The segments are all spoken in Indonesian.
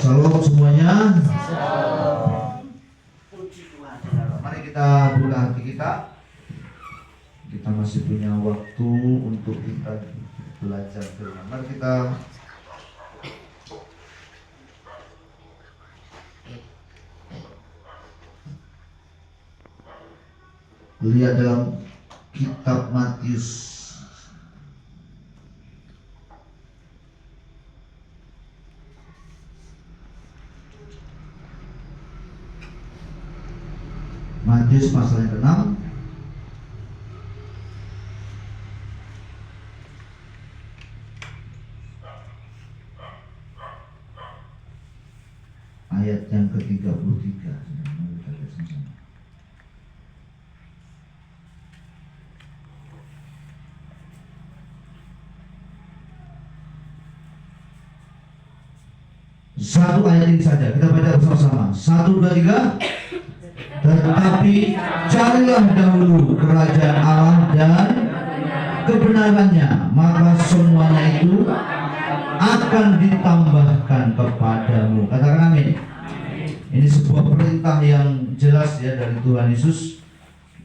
Shalom semuanya. Puji Tuhan. Mari kita buka hati kita. Kita masih punya waktu untuk kita belajar firman. Mari kita lihat dalam kitab Matius. Matius pasal yang ke-6 ayat yang ke-33. Satu ayat ini saja kita baca bersama-sama. 1, 2, 3. Tetapi carilah dahulu kerajaan Allah dan kebenarannya, maka semuanya itu akan ditambahkan kepadamu. Katakan amin. Ini sebuah perintah yang jelas ya dari Tuhan Yesus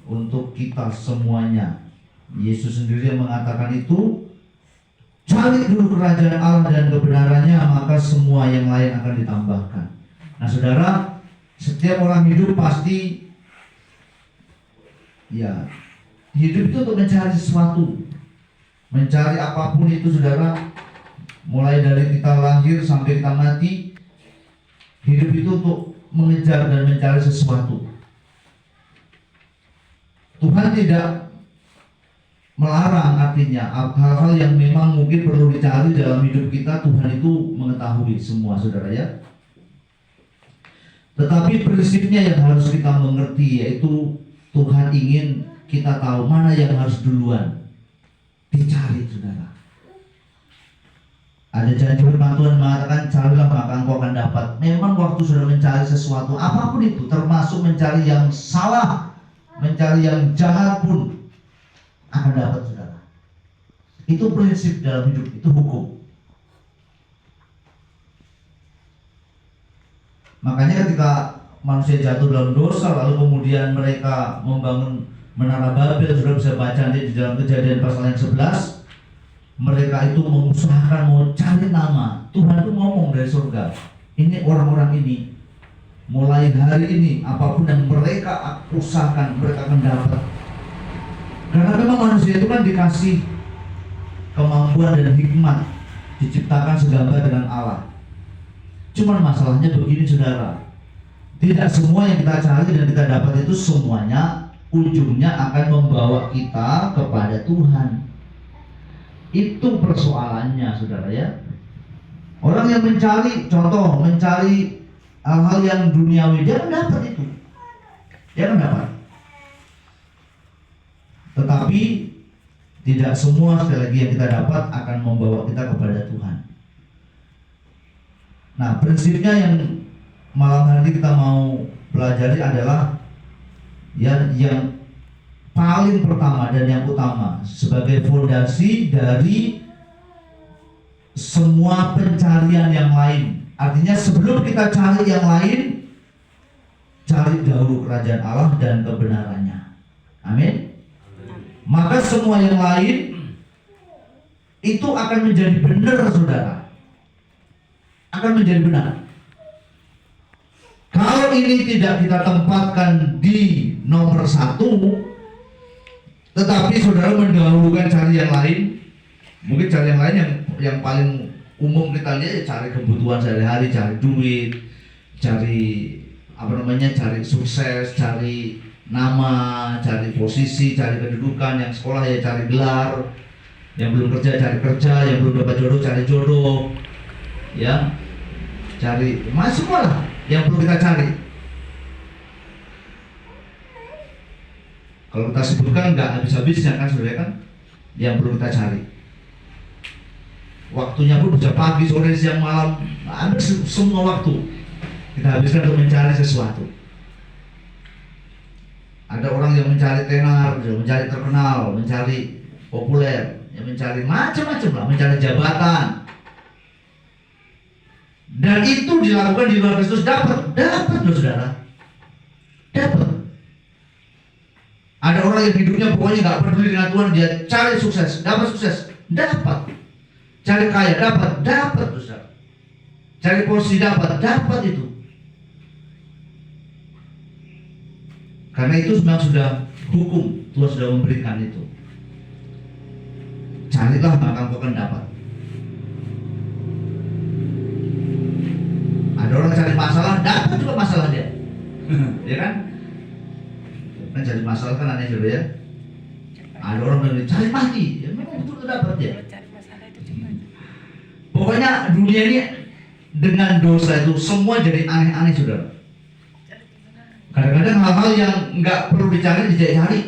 untuk kita semuanya. Yesus sendiri yang mengatakan itu, cari dulu kerajaan Allah dan kebenarannya, maka semua yang lain akan ditambahkan. Nah saudara, setiap orang hidup pasti ya hidup itu untuk mencari sesuatu, mencari apapun itu saudara. Mulai dari kita lahir sampai kita mati, hidup itu untuk mengejar dan mencari sesuatu. Tuhan tidak melarang, artinya hal-hal yang memang mungkin perlu dicari dalam hidup kita, Tuhan itu mengetahui semua saudara ya. Tetapi prinsipnya yang harus kita mengerti yaitu Tuhan ingin kita tahu mana yang harus duluan dicari saudara. Ada janji firman Tuhan mengatakan, carilah maka engkau akan dapat. Memang waktu sudah mencari sesuatu apapun itu, termasuk mencari yang salah, mencari yang jahat pun akan dapat saudara. Itu prinsip dalam hidup, itu hukum. Makanya ketika manusia jatuh dalam dosa, lalu kemudian mereka membangun menara Babel, sudah bisa baca nanti di dalam Kejadian pasal yang 11. Mereka itu mengusahakan mau cari nama. Tuhan itu ngomong dari surga, ini orang-orang ini mulai hari ini apapun yang mereka usahakan mereka akan dapat. Karena memang manusia itu kan dikasih kemampuan dan hikmat, diciptakan segambar dengan Allah. Cuman masalahnya begini saudara, tidak semua yang kita cari dan kita dapat itu semuanya ujungnya akan membawa kita kepada Tuhan. Itu persoalannya saudara ya. Orang yang mencari, contoh mencari hal-hal yang duniawi, dia akan dapat itu, dia akan dapat. Tetapi tidak semua sekali lagi yang kita dapat akan membawa kita kepada Tuhan. Nah, prinsipnya yang malam hari kita mau pelajari adalah yang paling pertama dan yang utama sebagai fondasi dari semua pencarian yang lain. Artinya sebelum kita cari yang lain, cari dahulu kerajaan Allah dan kebenarannya. Amin. Maka semua yang lain itu akan menjadi benar saudara. Akan menjadi benar. Kalau ini tidak kita tempatkan di nomor 1, tetapi saudara mendahulukan cari yang lain, mungkin cari yang lain yang paling umum kita lihat ya, cari kebutuhan sehari-hari, cari duit, cari cari sukses, cari nama, cari posisi, cari kedudukan. Yang sekolah ya cari gelar, yang belum kerja cari kerja, yang belum dapat jodoh cari jodoh, ya cari semua lah yang perlu kita cari. Kalau kita sebutkan nggak habis-habisnya kan saudara kan, yang perlu kita cari. Waktunya pun bisa pagi, sore, siang, malam, ada semua waktu kita habiskan untuk mencari sesuatu. Ada orang yang mencari tenar, mencari terkenal, mencari populer, yang mencari macam-macam lah, mencari jabatan. dan itu dilakukan di luar Kristus, dapat loh saudara, dapat. Ada orang yang hidupnya pokoknya nggak peduli dengan Tuhan, dia cari sukses, dapat. Cari kaya, dapat loh saudara. Cari posisi, dapat itu. Karena itu memang sudah hukum, Tuhan sudah memberikan itu. Carilah maka engkau akan dapat. Ada orang cari masalah, dapat juga masalah dia. Ya kan? Kan cari masalah kan aneh juga ya. Ada orang yang cari mati, ya memang betul dapat ya. Pokoknya dunia ini dengan dosa itu semua jadi aneh-aneh saudara. Kadang-kadang hal-hal yang nggak perlu dicari dicari,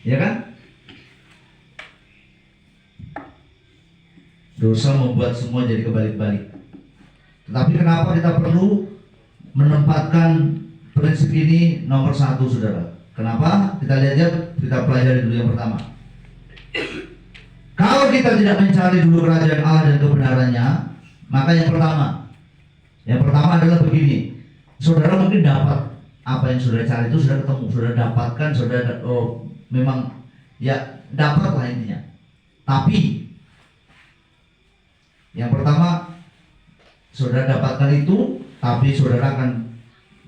ya kan? Dosa membuat semua jadi kebalik-balik. Tetapi kenapa kita perlu menempatkan prinsip ini nomor satu saudara? Kenapa? Kita lihat aja, kita pelajari dulu yang pertama. Kalau kita tidak mencari dulu kerajaan Allah dan kebenarannya, maka yang pertama adalah begini. Saudara mungkin dapat apa yang saudara cari itu, saudara ketemu, saudara dapatkan, saudara memang ya dapat lah intinya. Tapi yang pertama saudara dapatkan itu, tapi saudara akan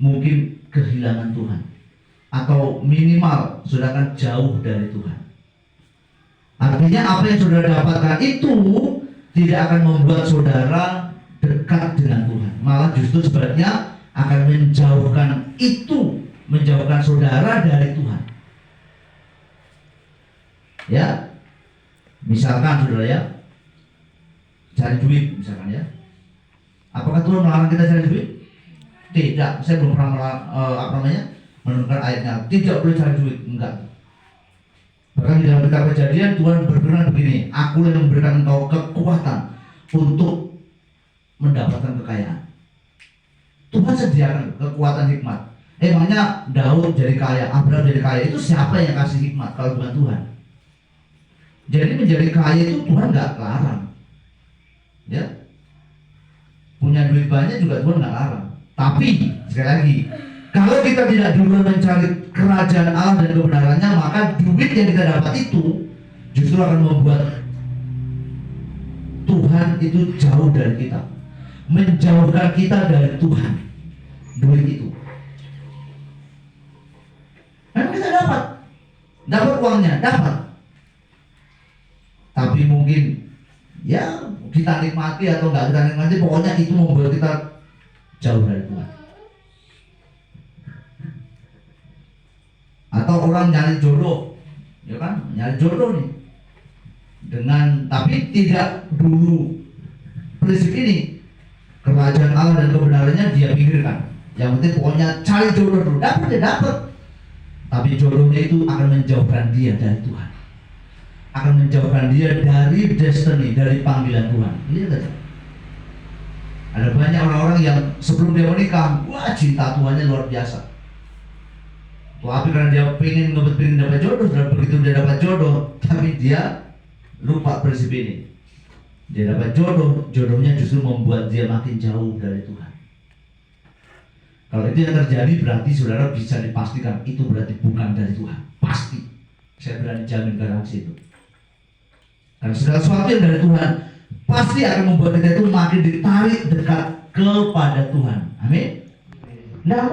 mungkin kehilangan Tuhan, atau minimal saudara akan jauh dari Tuhan. Artinya apa yang saudara dapatkan itu tidak akan membuat saudara dekat dengan Tuhan, malah justru sebaliknya akan menjauhkan saudara dari Tuhan. Ya, misalkan saudara ya, cari duit misalkan ya. Apakah Tuhan melarang kita cari duit? Tidak, saya belum pernah menemukan ayatnya tidak boleh cari duit, enggak. Bahkan di dalam kitab Kejadian Tuhan berfirman begini, aku yang memberikan engkau kekuatan untuk mendapatkan kekayaan. Tuhan sediakan kekuatan hikmat. Emangnya Daud jadi kaya, Abraham jadi kaya, itu siapa yang kasih hikmat kalau bukan Tuhan? Jadi menjadi kaya itu Tuhan nggak larang, ya. Punya duit banyak juga Tuhan nggak larang. Tapi sekali lagi, kalau kita tidak dulu mencari kerajaan Allah dan kebenarannya, maka duit yang kita dapat itu justru akan membuat Tuhan itu jauh dari kita, menjauhkan kita dari Tuhan. Duit itu memang kita dapat uangnya, tapi mungkin ya kita nikmati atau nggak kita nikmati, pokoknya itu membuat kita jauh dari Tuhan. Atau orang nyari jodoh, ya kan, nyari jodoh nih tapi tidak dulu prinsip ini, kerajaan Allah dan kebenarannya dia pikirkan. Yang penting pokoknya cari jodoh dulu, dapat. Tapi jodohnya itu akan menjauhkan dia dari Tuhan, akan menjauhkan dia dari destiny, dari panggilan Tuhan. Lihat aja, ada banyak orang-orang yang sebelum dia menikah, wah cinta Tuhannya luar biasa. Tapi karena dia pengen dapat jodoh, dan begitu dia dapat jodoh, tapi dia lupa prinsip ini. Dia dapat jodohnya justru membuat dia makin jauh dari Tuhan. Kalau itu yang terjadi, berarti saudara bisa dipastikan itu berarti bukan dari Tuhan. Pasti, saya berani jamin garansi itu. Karena segala sesuatu yang dari Tuhan pasti akan membuat kita itu makin ditarik dekat kepada Tuhan. Amin. Nah,